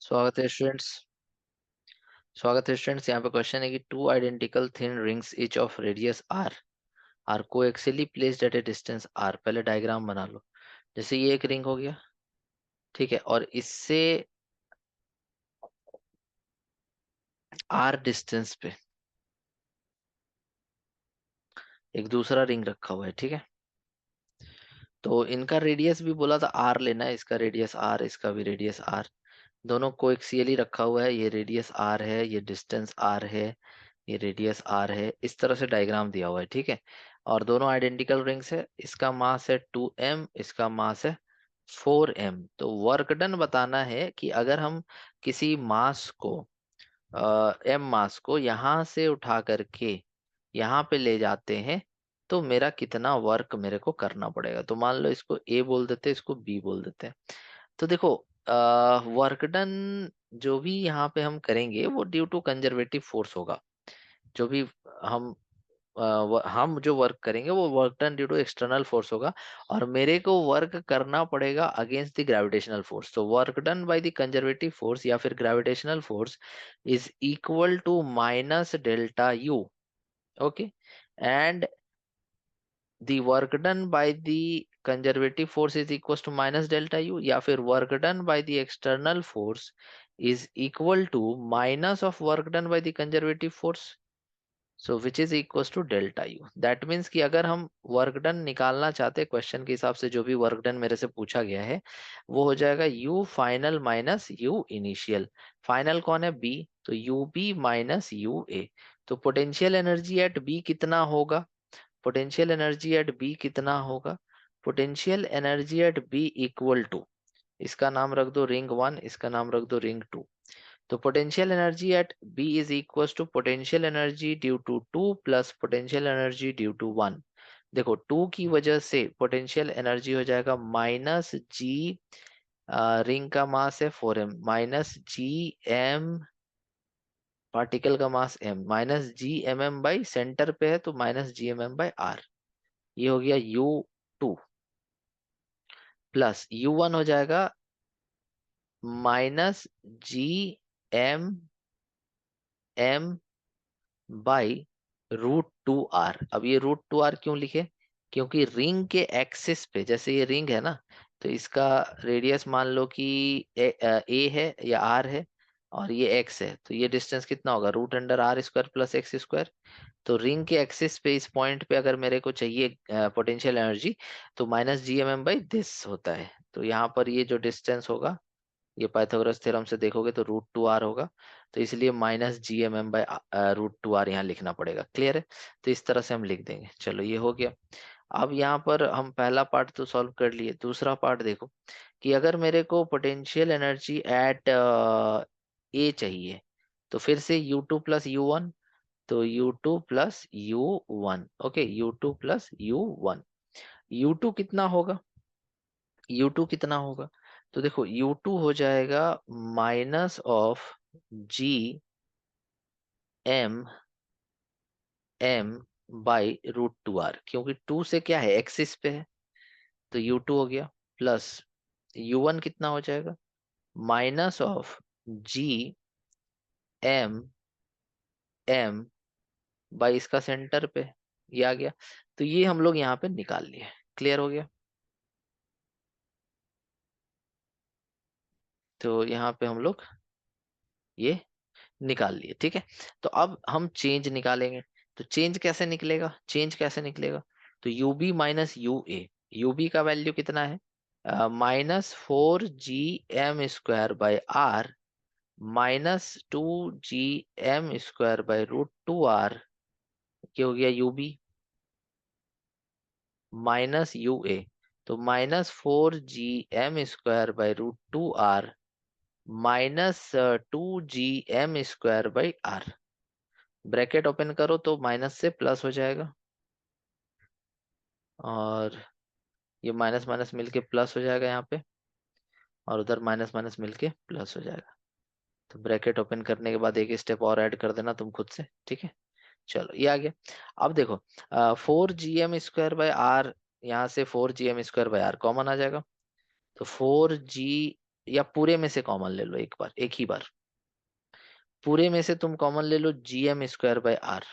स्वागत है स्टूडेंट्स। यहाँ पे क्वेश्चन है कि two identical thin rings each of radius R coaxially placed at a distance R. पहले डायग्राम बना लो। जैसे ये एक रिंग हो गया, ठीक है, और इससे आर डिस्टेंस पे एक दूसरा रिंग रखा हुआ है, ठीक है। तो इनका रेडियस भी बोला था आर लेना है, इसका रेडियस आर, इसका भी रेडियस आर। दोनों कोएक्सियली रखा हुआ है, ये रेडियस आर है, ये डिस्टेंस आर है, ये रेडियस आर है। इस तरह से डायग्राम दिया हुआ है, ठीक है। और दोनों आइडेंटिकल रिंग्स है। इसका मास है 2m, इसका मास है 4m। तो वर्क डन बताना है कि अगर हम किसी मास को एम मास को यहाँ से उठा करके यहाँ पे ले जाते हैं तो मेरा कितना वर्क मेरे को करना पड़ेगा। तो मान लो इसको ए बोल देते हैं, इसको बी बोल देते हैं। तो देखो, वर्क डन जो भी यहाँ पे हम करेंगे वो ड्यू टू कंजर्वेटिव फोर्स होगा। जो भी हम हम जो वर्क करेंगे वो work done due to external force होगा। और मेरे को वर्क करना पड़ेगा अगेंस्ट द ग्रेविटेशनल फोर्स। तो work done by the conservative force या फिर gravitational force is equal to minus delta U. Okay. And the work done by the conservative force is equals to minus delta u, या फिर work done by the external force is equal to minus of work done by the conservative force, so which is equals to delta u. That means कि अगर हम work done निकालना चाहते हैं question के हिसाब से, जो भी वर्क डन मेरे से पूछा गया है वो हो जाएगा u final minus u initial. Final कौन है? b, तो u b minus u a। तो पोटेंशियल एनर्जी एट b कितना होगा? पोटेंशियल एनर्जी एट बी कितना होगा? Potential energy at B equal to, इसका नाम रख दो रिंग वन, इसका नाम रख दो रिंग टू। तो potential energy at B is equal to potential energy due to two plus potential energy due to one. देखो, टू की वजह से पोटेंशियल एनर्जी हो जाएगा माइनस जी, रिंग का मास है 4m, minus G M, particle का mass m, minus G M M by centre पे है तो minus G M M by R. ये हो गया U2 प्लस U1 हो जाएगा माइनस GM बाई √2R। अब ये √2R क्यों लिखे? क्योंकि रिंग के एक्सिस पे, जैसे ये रिंग है ना, तो इसका रेडियस मान लो कि ए है या आर है और ये एक्स है, तो ये डिस्टेंस कितना होगा? √Under R² plus x²। तो रिंग के एक्सिस पे इस पॉइंट पे अगर मेरे को चाहिए पोटेंशियल एनर्जी, तो minus G M M by this होता है। तो यहाँ पर ये जो डिस्टेंस होगा, ये पाइथागोरस थ्योरम से देखोगे तो √2R होगा। तो इसलिए minus G M M by √2R यहाँ लिखना पड़ेगा। क्लियर है? तो इस तरह से हम लिख देंगे। चलो, ये हो गया। अब यहाँ पर हम पहला पार्ट तो सॉल्व कर लिए। दूसरा पार्ट देखो कि अगर मेरे को पोटेंशियल एनर्जी एट ए चाहिए, तो फिर से U2 प्लस U1, तो U2 plus U1। Okay, U2 plus U1। U2 कितना होगा? U2 कितना होगा? तो देखो, U2 हो जाएगा minus of GM by √2R, क्योंकि टू से क्या है, एक्सिस पे है, तो U2 हो गया। प्लस U1 कितना हो जाएगा? माइनस ऑफ GM बाई इसका सेंटर पे, ये आ गया। तो ये हम लोग यहाँ पे निकाल लिए। क्लियर हो गया? तो यहाँ पे हम लोग ये निकाल लिए, ठीक है। तो अब हम चेंज निकालेंगे। तो चेंज कैसे निकलेगा? चेंज कैसे निकलेगा? तो U B minus U A, U B का वैल्यू कितना है? -4GM² by R -2GM² by √2R। क्या हो गया? यू बी माइनस यू ए, तो -4GM² by √2R -2GM² by R। Bracket open करो तो माइनस से प्लस हो जाएगा, और ये माइनस माइनस मिलके प्लस हो जाएगा यहाँ पे, और उधर माइनस माइनस मिलके प्लस हो जाएगा। तो ब्रैकेट ओपन करने के बाद एक स्टेप और ऐड कर देना तुम खुद से, ठीक है। चलो, ये आ गया। अब देखो, 4GM² बाई R, यहाँ से 4GM² बाई R कॉमन आ जाएगा। तो 4GM² या पूरे में से कॉमन ले लो एक बार, एक ही बार पूरे में से तुम कॉमन ले लो, GM² बाय R।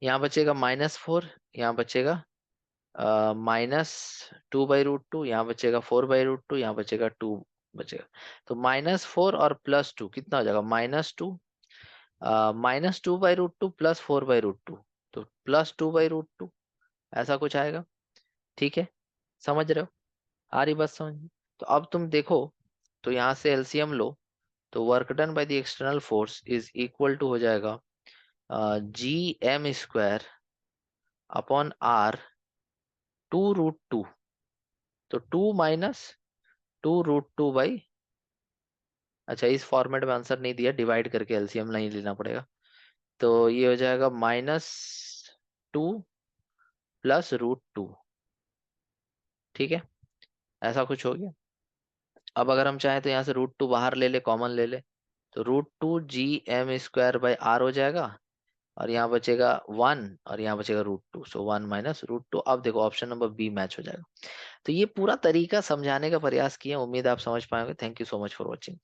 यहाँ बचेगा -4, यहाँ बचेगा -2/√2, यहाँ बचेगा 4/√2, यहाँ बचेगा 2 बचेगा। तो -4 और +2 कितना हो जाएगा, -2, -2/√2 +4/√2, तो +2/√2, ऐसा कुछ आएगा। ठीक है, समझ रहे हो, आ रही बात समझ में? तो अब तुम देखो, तो यहाँ से एलसीएम लो, तो work done by the external force is equal to हो जाएगा GM² अपॉन R 2√2। तो 2 माइनस 2√2 बाई, अच्छा इस फॉर्मेट में आंसर नहीं दिया, डिवाइड करके एलसीएम नहीं लेना पड़ेगा। तो ये हो जाएगा -2 + √2। ठीक है, ऐसा कुछ हो गया। अब अगर हम चाहें तो यहाँ से √2 बाहर ले ले, कॉमन ले ले, तो √2 GM² बाय R हो जाएगा, और यहाँ बचेगा 1 और यहाँ बचेगा √2, सो 1 माइनस √2। अब देखो ऑप्शन नंबर बी मैच हो जाएगा। तो ये पूरा तरीका समझाने का प्रयास किया, उम्मीद आप समझ पाएंगे। Thank you so much for watching.